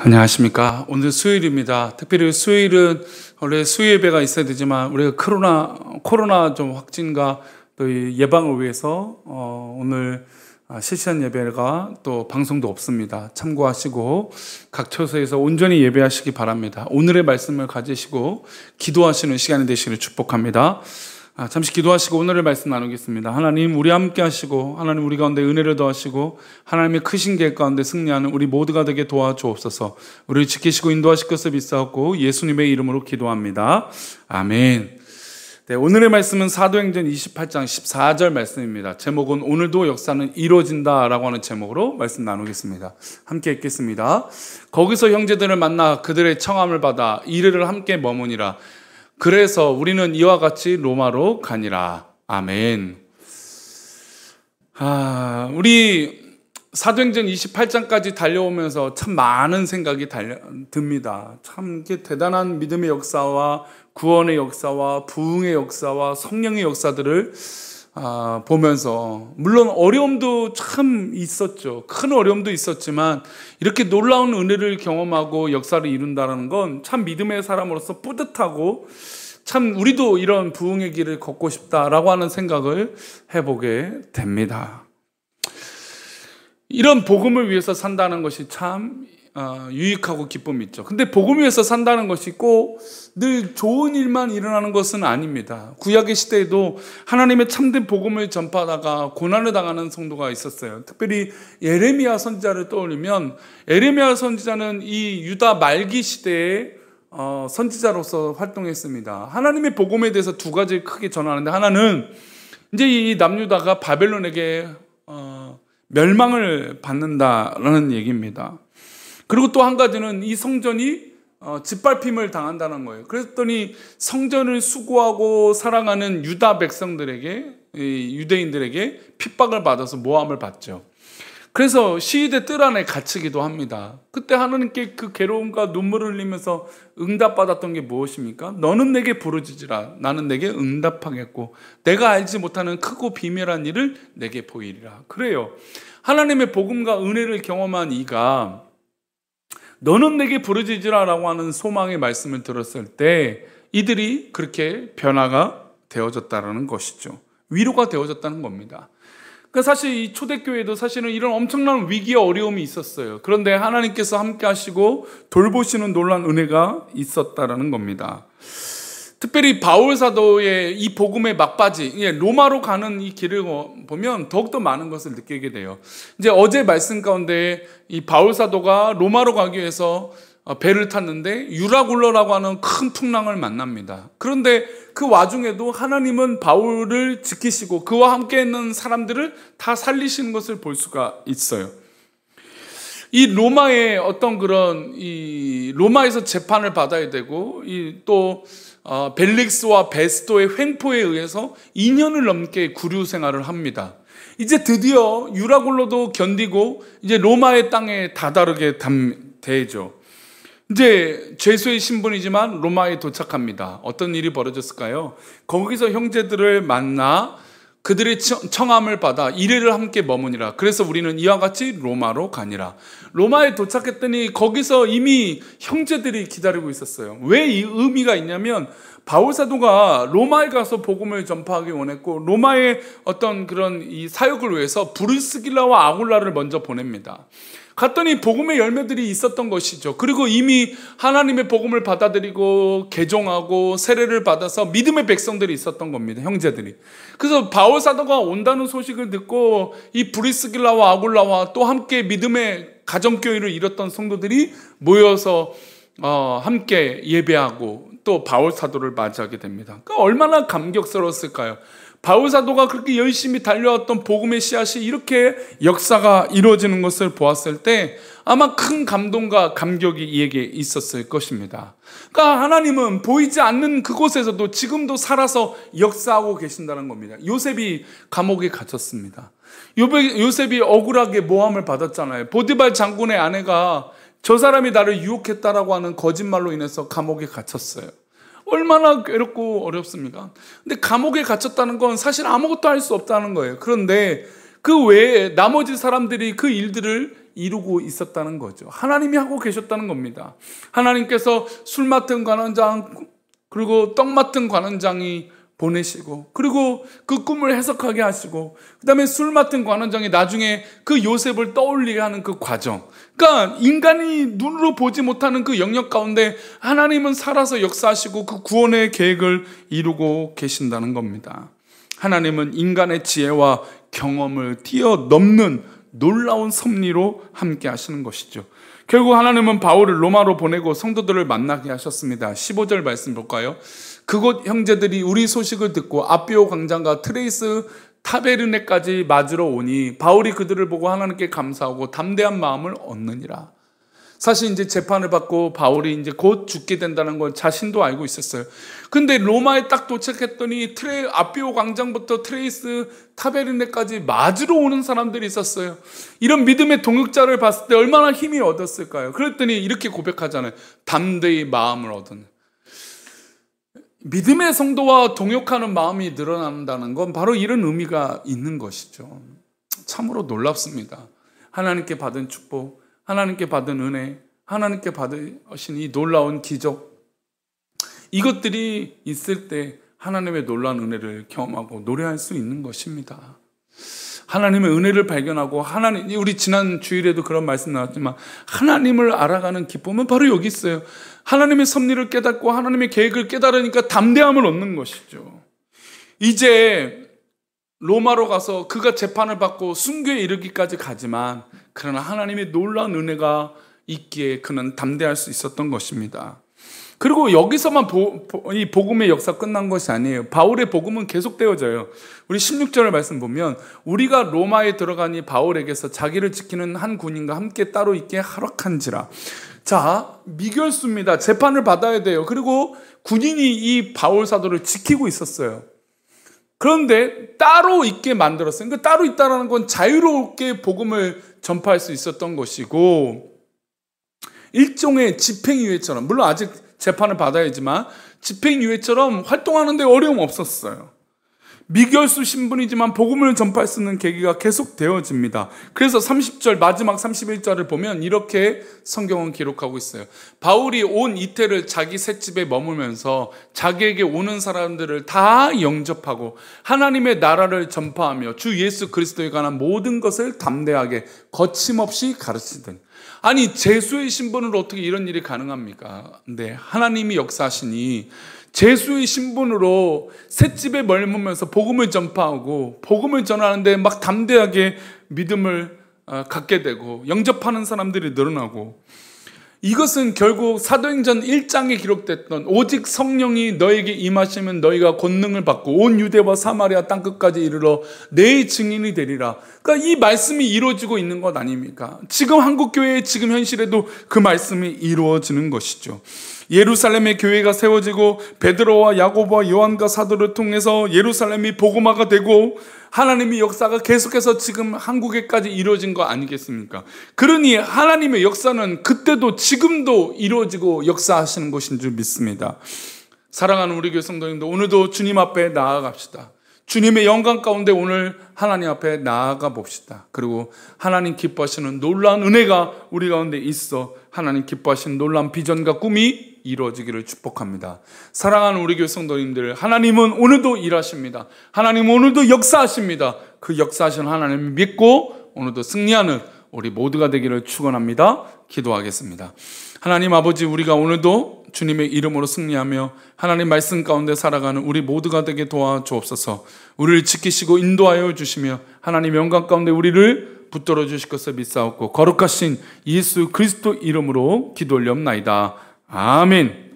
안녕하십니까. 오늘 수요일입니다. 특별히 수요일은 원래 수요 예배가 있어야 되지만 우리가 코로나 좀 확진과 또 예방을 위해서 오늘 실시간 예배가 또 방송도 없습니다. 참고하시고 각 처소에서 온전히 예배하시기 바랍니다. 오늘의 말씀을 가지시고 기도하시는 시간이 되시기를 축복합니다. 잠시 기도하시고 오늘의 말씀 나누겠습니다. 하나님 우리 함께 하시고 하나님 우리 가운데 은혜를 더하시고 하나님의 크신 계획 가운데 승리하는 우리 모두가 되게 도와주옵소서. 우리를 지키시고 인도하실 것을 믿사옵고 예수님의 이름으로 기도합니다. 아멘. 네, 오늘의 말씀은 사도행전 28장 14절 말씀입니다. 제목은 오늘도 역사는 이루어진다 라고 하는 제목으로 말씀 나누겠습니다. 함께 읽겠습니다. 거기서 형제들을 만나 그들의 청함을 받아 이르를 함께 머무니라. 그래서 우리는 이와 같이 로마로 가니라. 아멘. 우리 사도행전 28장까지 달려오면서 참 많은 생각이 듭니다. 참 이게 대단한 믿음의 역사와 구원의 역사와 부흥의 역사와 성령의 역사들을 보면서 물론 어려움도 참 있었죠. 큰 어려움도 있었지만 이렇게 놀라운 은혜를 경험하고 역사를 이룬다는 건 참 믿음의 사람으로서 뿌듯하고 참 우리도 이런 부흥의 길을 걷고 싶다라고 하는 생각을 해보게 됩니다. 이런 복음을 위해서 산다는 것이 참 유익하고 기쁨이 있죠. 근데 복음을 위해서 산다는 것이 꼭 늘 좋은 일만 일어나는 것은 아닙니다. 구약의 시대에도 하나님의 참된 복음을 전파하다가 고난을 당하는 성도가 있었어요. 특별히 예레미야 선지자를 떠올리면 예레미야 선지자는 이 유다 말기 시대에 선지자로서 활동했습니다. 하나님의 복음에 대해서 두 가지를 크게 전하는데 하나는 이제 이 남유다가 바벨론에게 멸망을 받는다라는 얘기입니다. 그리고 또 한 가지는 이 성전이 짓밟힘을 당한다는 거예요. 그랬더니 성전을 수고하고 사랑하는 유다 백성들에게, 유대인들에게 핍박을 받아서 모함을 받죠. 그래서 시위대 뜰 안에 갇히기도 합니다. 그때 하나님께 그 괴로움과 눈물을 흘리면서 응답받았던 게 무엇입니까? 너는 내게 부르짖으라. 나는 내게 응답하겠고 내가 알지 못하는 크고 비밀한 일을 내게 보이리라. 그래요. 하나님의 복음과 은혜를 경험한 이가 너는 내게 부르짖으라 라고 하는 소망의 말씀을 들었을 때 이들이 그렇게 변화가 되어졌다는 것이죠. 위로가 되어졌다는 겁니다. 그러니까 사실 이 초대교회도 사실은 이런 엄청난 위기와 어려움이 있었어요. 그런데 하나님께서 함께 하시고 돌보시는 놀라운 은혜가 있었다는 겁니다. 특별히 바울 사도의 이 복음의 막바지, 로마로 가는 이 길을 보면 더욱더 많은 것을 느끼게 돼요. 이제 어제 말씀 가운데 이 바울 사도가 로마로 가기 위해서 배를 탔는데 유라굴로라고 하는 큰 풍랑을 만납니다. 그런데 그 와중에도 하나님은 바울을 지키시고 그와 함께 있는 사람들을 다 살리시는 것을 볼 수가 있어요. 이 로마의 어떤 그런 이 로마에서 재판을 받아야 되고 또 벨릭스와 베스도의 횡포에 의해서 2년을 넘게 구류 생활을 합니다. 이제 드디어 유라굴로도 견디고 이제 로마의 땅에 다다르게 되죠. 이제 죄수의 신분이지만 로마에 도착합니다. 어떤 일이 벌어졌을까요? 거기서 형제들을 만나 그들의 청함을 받아 이레를 함께 머무니라. 그래서 우리는 이와 같이 로마로 가니라. 로마에 도착했더니 거기서 이미 형제들이 기다리고 있었어요. 왜 이 의미가 있냐면 바울 사도가 로마에 가서 복음을 전파하기 원했고 로마의 어떤 그런 이 사역을 위해서 브리스길라와 아굴라를 먼저 보냅니다. 갔더니 복음의 열매들이 있었던 것이죠. 그리고 이미 하나님의 복음을 받아들이고 개종하고 세례를 받아서 믿음의 백성들이 있었던 겁니다. 형제들이. 그래서 바울 사도가 온다는 소식을 듣고 이 브리스길라와 아굴라와 또 함께 믿음의 가정교회를 이뤘던 성도들이 모여서 함께 예배하고 또 바울 사도를 맞이하게 됩니다. 그러니까 얼마나 감격스러웠을까요? 바울 사도가 그렇게 열심히 달려왔던 복음의 씨앗이 이렇게 역사가 이루어지는 것을 보았을 때 아마 큰 감동과 감격이 이에게 있었을 것입니다. 그러니까 하나님은 보이지 않는 그곳에서도 지금도 살아서 역사하고 계신다는 겁니다. 요셉이 감옥에 갇혔습니다. 요셉이 억울하게 모함을 받았잖아요. 보디발 장군의 아내가 저 사람이 나를 유혹했다라고 하는 거짓말로 인해서 감옥에 갇혔어요. 얼마나 괴롭고 어렵습니까? 근데 감옥에 갇혔다는 건 사실 아무것도 할 수 없다는 거예요. 그런데 그 외에 나머지 사람들이 그 일들을 이루고 있었다는 거죠. 하나님이 하고 계셨다는 겁니다. 하나님께서 술 맡은 관원장, 그리고 떡 맡은 관원장이 보내시고, 그리고 그 꿈을 해석하게 하시고, 그 다음에 술 맡은 관원장이 나중에 그 요셉을 떠올리게 하는 그 과정. 그러니까 인간이 눈으로 보지 못하는 그 영역 가운데 하나님은 살아서 역사하시고 그 구원의 계획을 이루고 계신다는 겁니다. 하나님은 인간의 지혜와 경험을 뛰어넘는 놀라운 섭리로 함께 하시는 것이죠. 결국 하나님은 바울을 로마로 보내고 성도들을 만나게 하셨습니다. 15절 말씀 볼까요? 그곳 형제들이 우리 소식을 듣고 아비오 광장과 트레이스 타베르네까지 맞으러 오니 바울이 그들을 보고 하나님께 감사하고 담대한 마음을 얻느니라. 사실 이제 재판을 받고 바울이 이제 곧 죽게 된다는 걸 자신도 알고 있었어요. 근데 로마에 딱 도착했더니 아비오 광장부터 트레이스 타베르네까지 맞으러 오는 사람들이 있었어요. 이런 믿음의 동역자를 봤을 때 얼마나 힘이 얻었을까요? 그랬더니 이렇게 고백하잖아요. 담대히 마음을 얻은. 믿음의 성도와 동역하는 마음이 늘어난다는 건 바로 이런 의미가 있는 것이죠. 참으로 놀랍습니다. 하나님께 받은 축복, 하나님께 받은 은혜, 하나님께 받으신 이 놀라운 기적, 이것들이 있을 때 하나님의 놀라운 은혜를 경험하고 노래할 수 있는 것입니다. 하나님의 은혜를 발견하고 우리 지난 주일에도 그런 말씀 나왔지만 하나님을 알아가는 기쁨은 바로 여기 있어요. 하나님의 섭리를 깨닫고 하나님의 계획을 깨달으니까 담대함을 얻는 것이죠. 이제 로마로 가서 그가 재판을 받고 순교에 이르기까지 가지만 그러나 하나님의 놀라운 은혜가 있기에 그는 담대할 수 있었던 것입니다. 그리고 여기서만 이 복음의 역사 끝난 것이 아니에요. 바울의 복음은 계속되어져요. 우리 16절을 말씀 보면 우리가 로마에 들어가니 바울에게서 자기를 지키는 한 군인과 함께 따로 있게 허락한지라. 자, 미결수입니다. 재판을 받아야 돼요. 그리고 군인이 이 바울 사도를 지키고 있었어요. 그런데 따로 있게 만들었어요. 그러니까 따로 있다는 건 자유롭게 복음을 전파할 수 있었던 것이고 일종의 집행유예처럼, 물론 아직 재판을 받아야지만 집행유예처럼 활동하는데 어려움 없었어요. 미결수 신분이지만 복음을 전파할 수 있는 계기가 계속 되어집니다. 그래서 30절 마지막 31절을 보면 이렇게 성경은 기록하고 있어요. 바울이 온 이태를 자기 셋집에 머물면서 자기에게 오는 사람들을 다 영접하고 하나님의 나라를 전파하며 주 예수 그리스도에 관한 모든 것을 담대하게 거침없이 가르치더니. 아니, 제수의 신분으로 어떻게 이런 일이 가능합니까? 근데 하나님이 역사하시니 제수의 신분으로 셋집에 머물면서 복음을 전파하고 복음을 전하는데 막 담대하게 믿음을 갖게 되고 영접하는 사람들이 늘어나고, 이것은 결국 사도행전 1장에 기록됐던 오직 성령이 너에게 임하시면 너희가 권능을 받고 온 유대와 사마리아 땅끝까지 이르러 내 증인이 되리라. 그러니까 이 말씀이 이루어지고 있는 것 아닙니까? 지금 한국교회의 지금 현실에도 그 말씀이 이루어지는 것이죠. 예루살렘의 교회가 세워지고 베드로와 야고보와 요한과 사도를 통해서 예루살렘이 복음화가 되고 하나님의 역사가 계속해서 지금 한국에까지 이루어진 거 아니겠습니까? 그러니 하나님의 역사는 그때도 지금도 이루어지고 역사하시는 것인 줄 믿습니다. 사랑하는 우리 교회 성도님들, 오늘도 주님 앞에 나아갑시다. 주님의 영광 가운데 오늘 하나님 앞에 나아가 봅시다. 그리고 하나님 기뻐하시는 놀라운 은혜가 우리 가운데 있어 하나님 기뻐하시는 놀라운 비전과 꿈이 이루어지기를 축복합니다. 사랑하는 우리 교회 성도님들, 하나님은 오늘도 일하십니다. 하나님은 오늘도 역사하십니다. 그 역사하시는 하나님을 믿고 오늘도 승리하는 우리 모두가 되기를 축원합니다. 기도하겠습니다. 하나님 아버지, 우리가 오늘도 주님의 이름으로 승리하며 하나님 말씀 가운데 살아가는 우리 모두가 되게 도와주옵소서. 우리를 지키시고 인도하여 주시며 하나님 영광 가운데 우리를 붙들어 주실 것을 믿사옵고 거룩하신 예수 그리스도 이름으로 기도 올리옵나이다. 아멘.